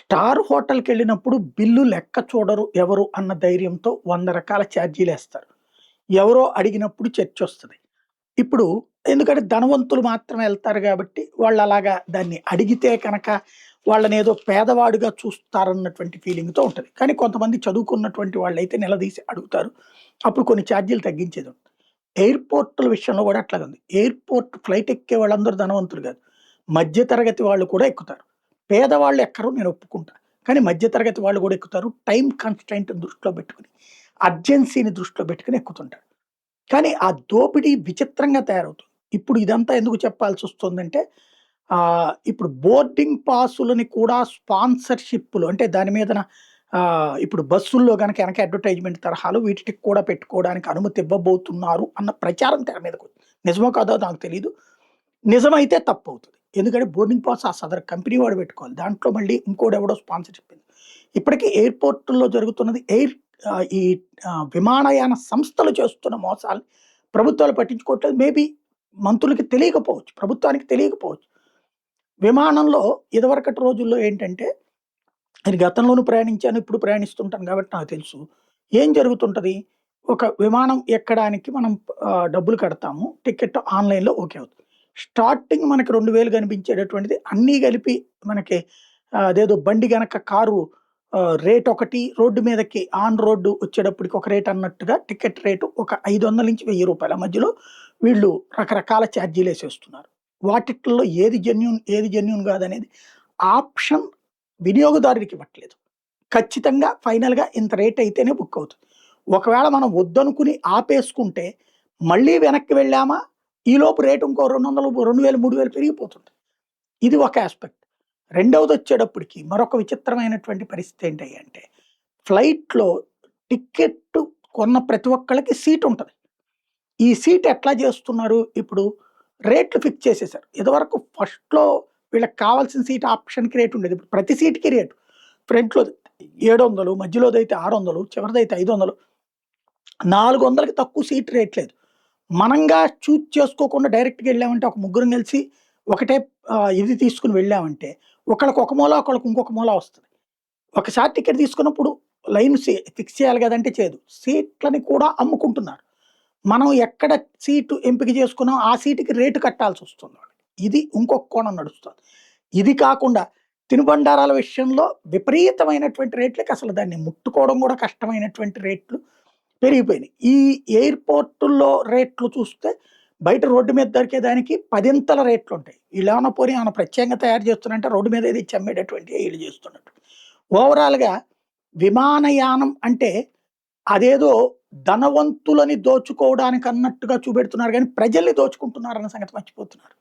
Star హోటల్‌కెళ్ళినప్పుడు bill లెక్క చూడరు ఎవరు అన్న ధైర్యంతో 100 రకాల ఛార్జీలేస్తారు. ఎవరో అడిగినప్పుడు చర్చొస్తది. ఇప్పుడు ఎందుకంటే ధనవంతులు మాత్రమే ఎళ్తారు గాబట్టి, వాళ్ళలాగా దాన్ని అడిగితే కనక వాళ్ళనేదో పేదవాడిగా చూస్తారన్నటువంటి ఫీలింగ్‌తో ఉంటది. కానీ కొంతమంది చదువుకున్నటువంటి వాళ్ళైతే నిలదీసి అడుగుతారు. అప్పుడు కొన్ని ఛార్జీలు తగ్గించేదుంటది. ఎయిర్‌పోర్టుల విషయంలో గూడా అట్లాగే ఉంది. ఎయిర్‌పోర్ట్ ఫ్లైట్ ఎక్కే వాళ్ళందరూ ధనవంతులు గాదు. మధ్య తరగతి వాళ్ళు కూడా ఎక్కుతారు. పేదవాళ్ళు ఎక్కరు నేను ఒప్పుకుంటా. కానీ మధ్య తరగతి వాళ్ళు గూడా ఎక్కుతారు. టైమ్ కన్‌స్ట్రెయింట్‌ని దృష్టిలో పెట్టుకొని, అర్జెన్సీని దృష్టిలో పెట్టుకొని ఎక్కుతుంటారు. కానీ ఆ దోపిడీ విచిత్రంగా తయారవుతుంది. ఇప్పుడు ఇదంతా ఎందుకు చెప్పాల్సొస్తుందంటే ఇప్పుడు బోర్డింగ్ పాసులని కూడా స్పాన్సర్‌షిప్పులు అంటే దాని మీదన ఇప్పుడు బస్సుల్లో గనక ఎనక అడ్వర్టైజ్‌మెంట్ తరహాలో వీటికి కూడా పెట్టుకోవడానికి అనుమతి ఇవ్వబోతున్నారు అన్న ప్రచారం తెర మీదకొచ్చింది. నిజమో కాదో నాకు తెలీదు. నిజమైతే తప్పవుతది. ఎందుకంటే బోర్డింగ్ పాస్ ఆ సదరు కంపెనీ వాడు పెట్టుకోవాలి. దాంట్లో మళ్ళీ ఇంకోడెవడో స్పాన్సర్‌షిప్ ఇప్పటికి ఎయిర్‌పోర్టుల్లో జరుగుతున్నది ఈ విమానయాన సంస్థలు చేస్తున్న మోసాల్ని ప్రభుత్వాలు పట్టించుకోవట్లేదు. మేబీ మంత్రులకి తెలియకపోవచ్చు. ప్రభుత్వానికి తెలియకపోవచ్చు. విమానంలో ఇదివరకటి రోజుల్లో ఏంటంటే, నేను గతంలోనూ ప్రయాణించాను. ఇప్పుడు ప్రయాణిస్తుంటాను కాబట్టి నాకు తెలుసు. ఏం జరుగుతుంటది? ఒక విమానం ఎక్కడానికి మనం డబ్బులు కడతాము. టికెట్ ఆన్‌లైన్‌లో ఓకే అవుతుంది. స్టార్టింగ్ మనకి 2000 కనిపించేటటువంటిది అన్నీ కలిపి మనకి అదేదో బండి గనక కారు రేట్ ఒకటి రోడ్డు మీదకి ఆన్ రోడ్డు వచ్చేటప్పటికి ఒక రేట్ అన్నట్టుగా టికెట్ రేటు ఒక 500-1000 మధ్యలో వీళ్ళు రకరకాల ఛార్జీలేసేస్తున్నారు. వాటిట్లో ఏది జెన్యూన్ కాదనేది ఆప్షన్ వినియోగదారుడికి ఇవ్వట్లేదు. ఖచ్చితంగా ఫైనల్‌గా ఇంత రేట్ అయితేనే బుక్ అవుతుంది. ఒకవేళ మనం వద్దనుకుని ఆపేసుకుంటే మళ్ళీ వెనక్కి వెళ్ళామా, ఈలోపు రేట్ ఇంకో 200, 2000, 3000 పెరిగిపోతుంది. ఇది ఒక యాస్పెక్ట్. రెండవదొచ్చేటప్పటికి మరొక విచిత్రమైనటువంటి పరిస్థితి ఏంటి అంటే, ఫ్లైట్‌లో టికెట్టు కొన్న ప్రతి ఒక్కళ్ళకి సీటుంటది. ఈ సీట్ ఎట్లా జేస్తున్నారు, ఇప్పుడు రేట్లు ఫిక్స్ చేసేసారు. ఇదివరకు ఫస్ట్‌లో వీళ్ళకి కావాల్సిన సీట్ ఆప్షన్‌కి రేటుండేది. ఇప్పుడు ప్రతి సీట్‌కి రేటు. ఫ్రంట్‌లోది 700, మధ్యలోదైతే 600, చివరిదైతే 500, 400కి తక్కువ సీట్ రేట్ లేదు. మనంగా చూజ్ చేసుకోకుండా డైరెక్ట్‌గా ఎళ్ళామంటే ఒక ముగ్గురం కలిసి ఒకటే ఇది తీసుకొని వెళ్ళామంటే ఒకళ్ళకి ఒక మూల, ఒకళ్ళకి ఇంకొక మూల వస్తది. ఒకసారి టికెట్ తీసుకున్నప్పుడు లైన్ ఫిక్స్ చేయాలి గదంటే చేయదు. సీట్లని కూడా అమ్ముకుంటున్నారు. మనం ఎక్కడ సీటు ఎంపిక చేసుకున్నామో ఆ సీటుకి రేటు కట్టాల్సొస్తుంది వాళ్ళకి. ఇది ఇంకొక కోణం నడుస్తుంది. ఇది కాకుండా తినుబండారాల విషయంలో విపరీతమైనటువంటి రేట్లకి అసలు దాన్ని ముట్టుకోవడం గూడా కష్టమైనటువంటి రేట్లు పెరిగిపోయినాయి. ఈ ఎయిర్‌పోర్టుల్లో రేట్లు చూస్తే బయట రోడ్డు మీద దొరికేదానికి పదింతల రేట్లుంటాయి. ఈళ్ళేమన్నా పోనీ ఏమన్నా ప్రత్యేకంగా తయారు చేస్తున్నారంటే రోడ్డు మీద ఏది ఇచ్చి అమ్మేటటువంటియే ఈళ్ళు చేస్తున్నట్టు. ఓవరాల్‌గా విమానయానం అంటే అదేదో ధనవంతులని దోచుకోవడానికన్నట్టుగా చూపెడుతున్నారు గానీ, ప్రజల్ని దోచుకుంటున్నారన్న సంగతి మర్చిపోతున్నారు.